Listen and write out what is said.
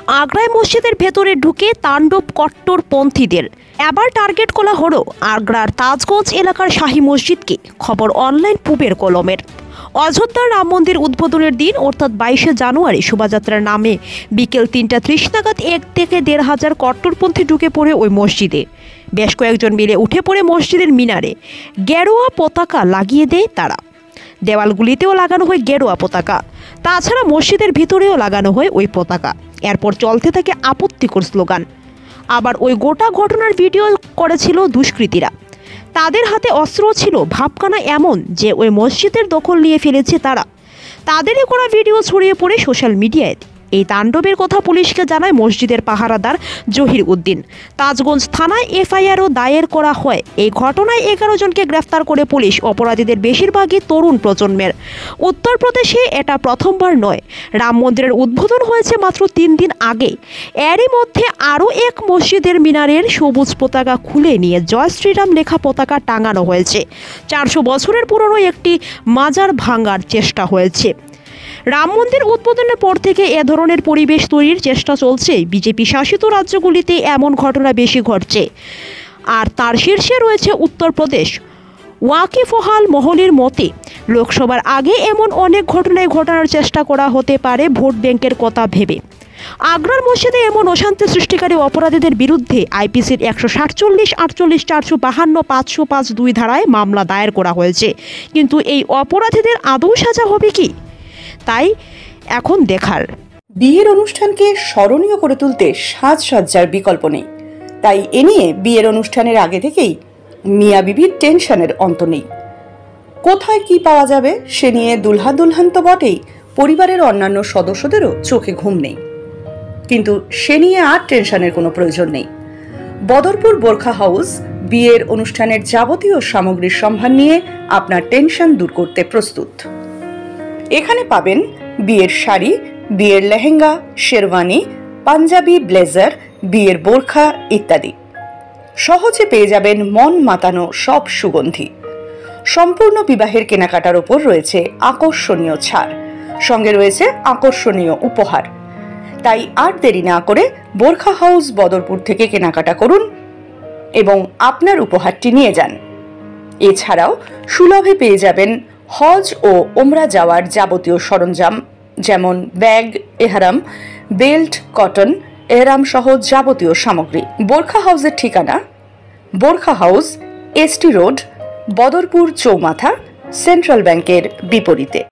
আগ্রায় মসজিদের ভেতরে ঢুকে তাণ্ডব কট্টরপন্থীদের। এবার টার্গেট করা হলো আগ্রার তাজগঞ্জ এলাকার শাহী মসজিদকে। খবর অনলাইন পূবের কলমের। অযোধ্যার রাম মন্দির উদ্বোধনের দিন অর্থাৎ 22শে জানুয়ারি শোভাযাত্রার নামে বিকেল 3:30 নাগাদ 1 থেকে 1,500 কট্টরপন্থী ঢুকে পড়ে ওই মসজিদে। বেশ কয়েকজন মিলে উঠে পড়ে মসজিদের মিনারে গেরুয়া পতাকা লাগিয়ে দেয় তারা। দেওয়ালগুলিতেও লাগানো হয় গেরুয়া পতাকা। তাছাড়া মসজিদের ভিতরেও লাগানো হয় ওই পতাকা। এরপর চলতে থাকে আপত্তিকর স্লোগান। আবার ওই গোটা ঘটনার ভিডিও করেছিল দুষ্কৃতীরা। তাদের হাতে অস্ত্র ছিল ভাবকানা এমন যে ওই মসজিদের দখল নিয়ে ফেলেছে তারা। তাদেরই করা ভিডিও ছড়িয়ে পড়ে সোশ্যাল মিডিয়ায়। এই তাণ্ডবের কথা পুলিশকে জানায় মসজিদের পাহারাদার জহির উদ্দিন। তাজগঞ্জ থানায় এফআইআরও দায়ের করা হয়। এই ঘটনায় 11 জনকে গ্রেফতার করে পুলিশ। অপরাধীদের বেশিরভাগই তরুণ প্রজন্মের। উত্তরপ্রদেশে এটা প্রথমবার নয়। রাম মন্দিরের উদ্বোধন হয়েছে মাত্র 3 দিন আগে। এরই মধ্যে আরও এক মসজিদের মিনারের সবুজ পতাকা খুলে নিয়ে জয় শ্রীরাম লেখা পতাকা টাঙানো হয়েছে। 400 বছরের পুরনো একটি মাজার ভাঙার চেষ্টা হয়েছে। রাম মন্দির উদ্বোধনের পর থেকে এ ধরনের পরিবেশ তৈরির চেষ্টা চলছে। বিজেপি শাসিত রাজ্যগুলিতে এমন ঘটনা বেশি ঘটছে। আর তার শীর্ষে রয়েছে উত্তরপ্রদেশ। ওয়াকিবহাল মহলের মতে লোকসভার আগে এমন অনেক ঘটনায় ঘটানোর চেষ্টা করা হতে পারে ভোট ব্যাংকের কথা ভেবে। আগ্রার মসজিদে এমন অশান্তি সৃষ্টিকারী অপরাধীদের বিরুদ্ধে আইপিসির 147, 48, 452, 505(2) ধারায় মামলা দায়ের করা হয়েছে। কিন্তু এই অপরাধীদের আদৌ সাজা হবে কি, তাই এখন দেখার। বিয়ের অনুষ্ঠানকে স্মরণীয় করে তুলতে সাজসজ্জার বিকল্প নেই। তাই এ নিয়ে বিয়ের অনুষ্ঠানের আগে থেকেই মিয়া বিবির টেনশনের অন্ত নেই। কোথায় কি পাওয়া যাবে সে নিয়ে দুলহা দুলহান তো বটেই, পরিবারের অন্যান্য সদস্যদেরও চোখে ঘুম নেই। কিন্তু সে নিয়ে আর টেনশনের কোনো প্রয়োজন নেই। বদরপুর বোরখা হাউস বিয়ের অনুষ্ঠানের যাবতীয় সামগ্রীর সম্ভার নিয়ে আপনার টেনশন দূর করতে প্রস্তুত। এখানে পাবেন বিয়ের শাড়ি, বিয়ের লেহেঙ্গা, শেরওয়ানি, পাঞ্জাবি, ব্লেজার, বিয়ের বোরখা ইত্যাদি। সহজে পেয়ে যাবেন মন মাতানো সব সুগন্ধি। সম্পূর্ণ বিবাহের কেনাকাটার ওপর রয়েছে আকর্ষণীয় ছাড়, সঙ্গে রয়েছে আকর্ষণীয় উপহার। তাই আর দেরি না করে বোরখা হাউস বদরপুর থেকে কেনাকাটা করুন এবং আপনার উপহারটি নিয়ে যান। এছাড়াও সুলভে পেয়ে যাবেন হজ ও ওমরা যাওয়ার যাবতীয় সরঞ্জাম, যেমন ব্যাগ, এহরাম, বেল্ট, কটন, এহরাম সহ যাবতীয় সামগ্রী। বোরখা হাউসের ঠিকানা বোরখা হাউস, এসটি রোড, বদরপুর চৌমাথা, সেন্ট্রাল ব্যাংকের বিপরীতে।